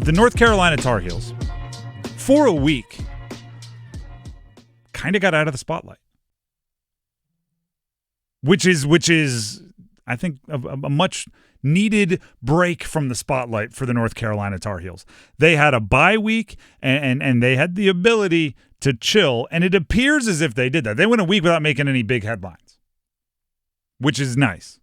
the North Carolina Tar Heels, for a week, kind of got out of the spotlight. Which is, I think, a much needed break from the spotlight for the North Carolina Tar Heels. They had a bye week, and they had the ability to chill, and it appears as if they did that. They went a week without making any big headlines, which is nice.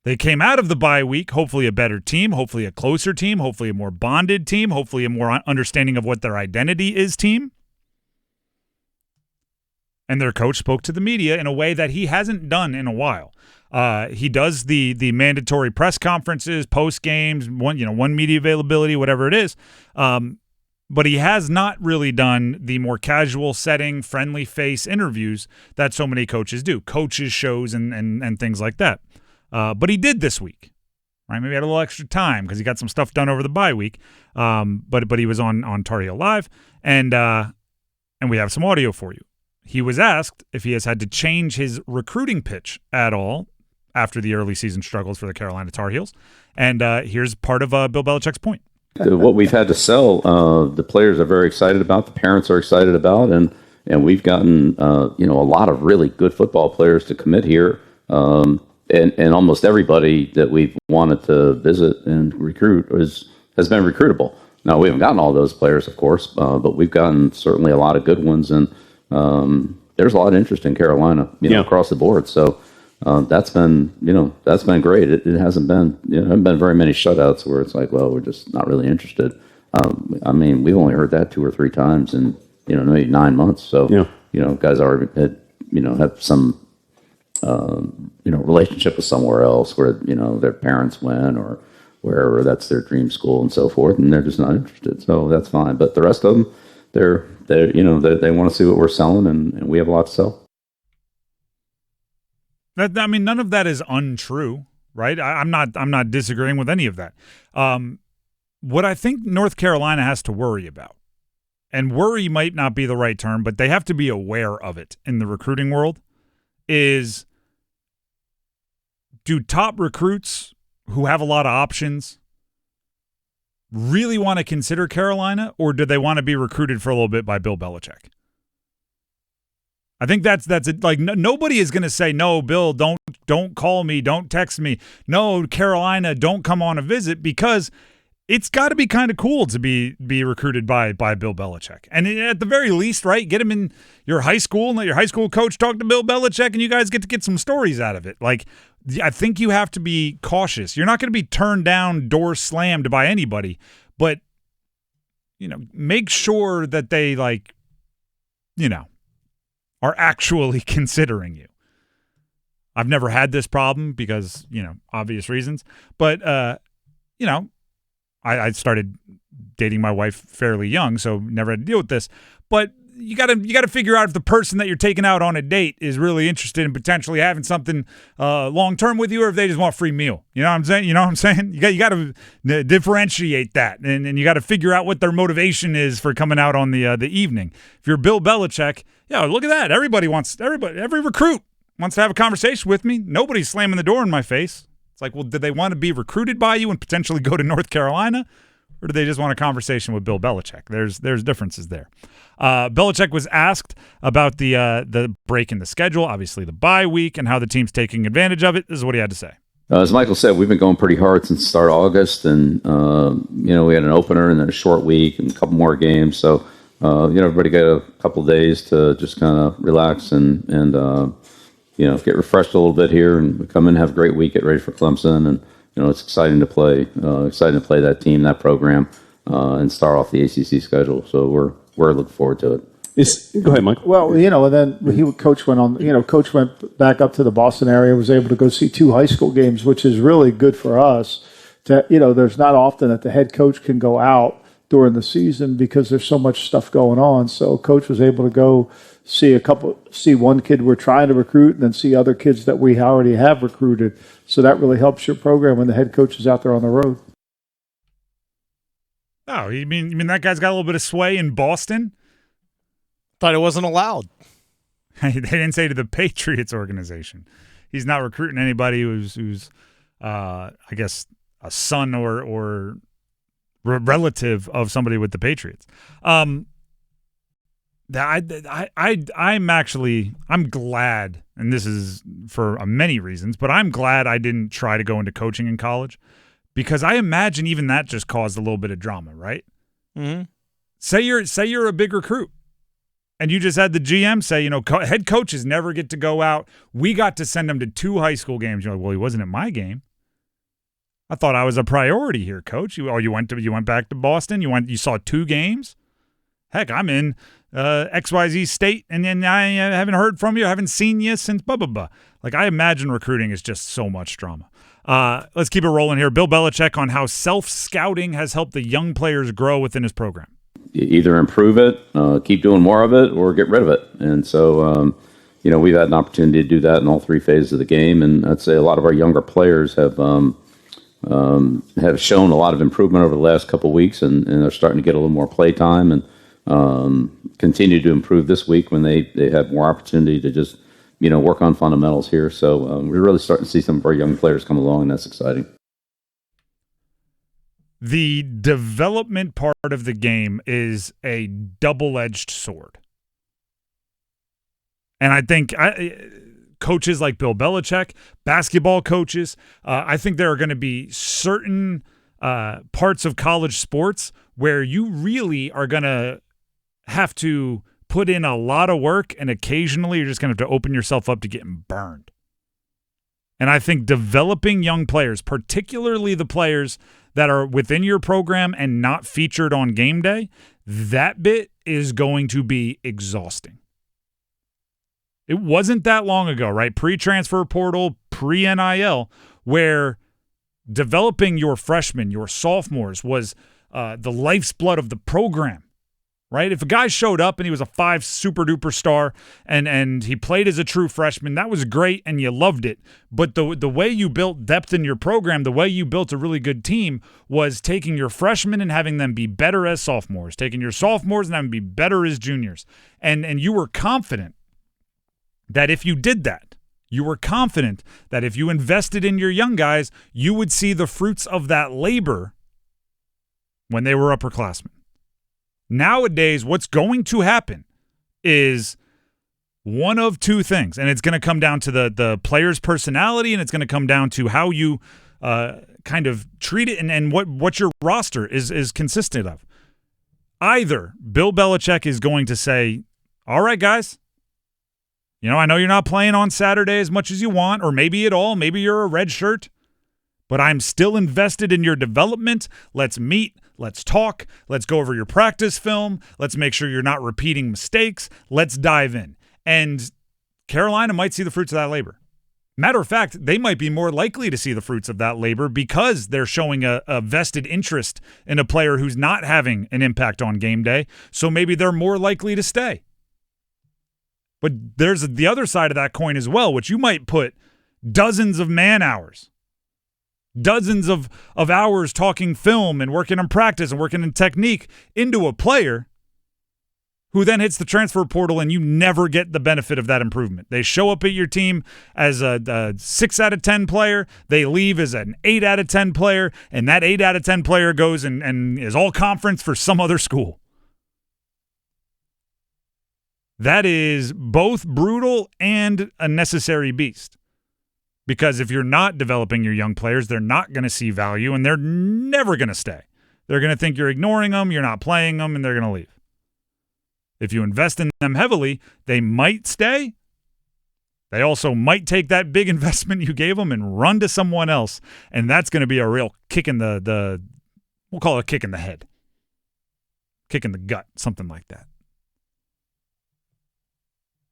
They came out of the bye week, hopefully a better team, hopefully a closer team, hopefully a more bonded team, hopefully a more understanding of what their identity is team. And their coach spoke to the media in a way that he hasn't done in a while. He does the mandatory press conferences, post games, one media availability, whatever it is. But he has not really done the more casual setting, friendly face interviews that so many coaches do, coaches shows and things like that. But he did this week, right? Maybe he had a little extra time because he got some stuff done over the bye week. But he was on Tar Heel Live, and we have some audio for you. He was asked if he has had to change his recruiting pitch at all after the early season struggles for the Carolina Tar Heels. And here's part of Bill Belichick's point. What we've had to sell, the players are very excited about, the parents are excited about, and we've gotten a lot of really good football players to commit here, and almost everybody that we've wanted to visit and recruit has been recruitable. Now, we haven't gotten all those players, of course, but we've gotten certainly a lot of good ones, and there's a lot of interest in Carolina, across the board. So that's been great. It hasn't been, haven't been very many shutouts where it's like, well, we're just not really interested. We've only heard that 2 or 3 times in, maybe 9 months. So, guys already have some, relationship with somewhere else where, their parents went or wherever that's their dream school and so forth, and they're just not interested. So that's fine. But the rest of them, they want to see what we're selling, and we have a lot to sell. None of that is untrue, right? I'm not disagreeing with any of that. What I think North Carolina has to worry about, and worry might not be the right term, but they have to be aware of it in the recruiting world, is do top recruits who have a lot of options really want to consider Carolina, or do they want to be recruited for a little bit by Bill Belichick? I think that's it. Like, nobody is going to say, no, Bill, don't call me, don't text me. No, Carolina, don't come on a visit, because it's got to be kind of cool to be recruited by Bill Belichick. And at the very least, right, get him in your high school and let your high school coach talk to Bill Belichick, and you guys get some stories out of it. Like, I think you have to be cautious. You're not going to be turned down, door slammed by anybody, but, make sure that they, are actually considering you. I've never had this problem because, obvious reasons, but, I started dating my wife fairly young, so never had to deal with this. But you gotta figure out if the person that you're taking out on a date is really interested in potentially having something long term with you, or if they just want a free meal. You know what I'm saying? You got to differentiate that, and you got to figure out what their motivation is for coming out on the evening. If you're Bill Belichick, look at that. Every recruit wants to have a conversation with me. Nobody's slamming the door in my face. It's like, well, do they want to be recruited by you and potentially go to North Carolina, or do they just want a conversation with Bill Belichick? There's differences there. Belichick was asked about the break in the schedule, obviously the bye week, and how the team's taking advantage of it. This is what he had to say. As Michael said, we've been going pretty hard since the start of August, and we had an opener and then a short week and a couple more games. So everybody got a couple of days to just kind of relax and get refreshed a little bit here, and we come in, have a great week, get ready for Clemson, and it's exciting to play that team, that program, and start off the ACC schedule. So we're looking forward to it. Go ahead, Mike. Well, and then Coach went back up to the Boston area, was able to go see 2 high school games, which is really good for us. There's not often that the head coach can go out during the season because there's so much stuff going on. So Coach was able to go see one kid we're trying to recruit, and then see other kids that we already have recruited. So that really helps your program when the head coach is out there on the road. Oh, you mean that guy's got a little bit of sway in Boston? Thought it wasn't allowed. They didn't say to the Patriots organization. He's not recruiting anybody who's I guess a son or relative of somebody with the Patriots. I'm glad, and this is for many reasons, but I'm glad I didn't try to go into coaching in college, because I imagine even that just caused a little bit of drama, right? Mm-hmm. Say you're a big recruit, and you just had the GM say, head coaches never get to go out. We got to send him to 2 high school games. You're like, well, he wasn't at my game. I thought I was a priority here, coach. You went back to Boston. You saw 2 games. Heck, I'm in XYZ state, and then I haven't heard from you. I haven't seen you since blah, blah, blah. Like, I imagine recruiting is just so much drama. Let's keep it rolling here. Bill Belichick on how self-scouting has helped the young players grow within his program. Either improve it, keep doing more of it, or get rid of it. And so, we've had an opportunity to do that in all 3 phases of the game. And I'd say a lot of our younger players have shown a lot of improvement over the last couple of weeks, and they're starting to get a little more play time and continue to improve this week when they have more opportunity to just, work on fundamentals here. So we're really starting to see some of our young players come along, and that's exciting. The development part of the game is a double-edged sword. And I think coaches like Bill Belichick, basketball coaches, I think there are going to be certain parts of college sports where you really are going to have to put in a lot of work, and occasionally you're just going to have to open yourself up to getting burned. And I think developing young players, particularly the players that are within your program and not featured on game day, that bit is going to be exhausting. It wasn't that long ago, right? Pre-transfer portal, pre-NIL, where developing your freshmen, your sophomores was the life's blood of the program, right? If a guy showed up and he was a 5 super-duper star and he played as a true freshman, that was great and you loved it. But the way you built depth in your program, the way you built a really good team was taking your freshmen and having them be better as sophomores, taking your sophomores and having them be better as juniors. And you were confident that if you did that, you were confident that if you invested in your young guys, you would see the fruits of that labor when they were upperclassmen. Nowadays, what's going to happen is one of 2 things, and it's going to come down to the player's personality, and it's going to come down to how you kind of treat it and what your roster is consistent of. Either Bill Belichick is going to say, all right, guys, I know you're not playing on Saturday as much as you want, or maybe at all. Maybe you're a red shirt, but I'm still invested in your development. Let's meet. Let's talk. Let's go over your practice film. Let's make sure you're not repeating mistakes. Let's dive in. And Carolina might see the fruits of that labor. Matter of fact, they might be more likely to see the fruits of that labor because they're showing a vested interest in a player who's not having an impact on game day. So maybe they're more likely to stay. But there's the other side of that coin as well, which you might put dozens of man hours, dozens of hours talking film and working on practice and working in technique into a player who then hits the transfer portal and you never get the benefit of that improvement. They show up at your team as a 6 out of 10 player. They leave as an 8 out of 10 player, and that 8 out of 10 player goes and is all conference for some other school. That is both brutal and a necessary beast. Because if you're not developing your young players, they're not going to see value, and they're never going to stay. They're going to think you're ignoring them, you're not playing them, and they're going to leave. If you invest in them heavily, they might stay. They also might take that big investment you gave them and run to someone else, and that's going to be a real kick in the we'll call it a kick in the head. Kick in the gut, something like that.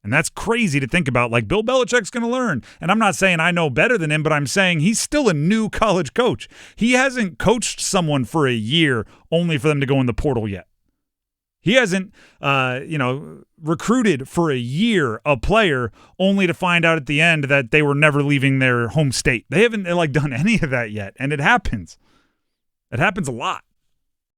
And that's crazy to think about. Like, Bill Belichick's going to learn. And I'm not saying I know better than him, but I'm saying he's still a new college coach. He hasn't coached someone for a year only for them to go in the portal yet. He hasn't, recruited for a year a player only to find out at the end that they were never leaving their home state. They haven't done any of that yet. And it happens. It happens a lot.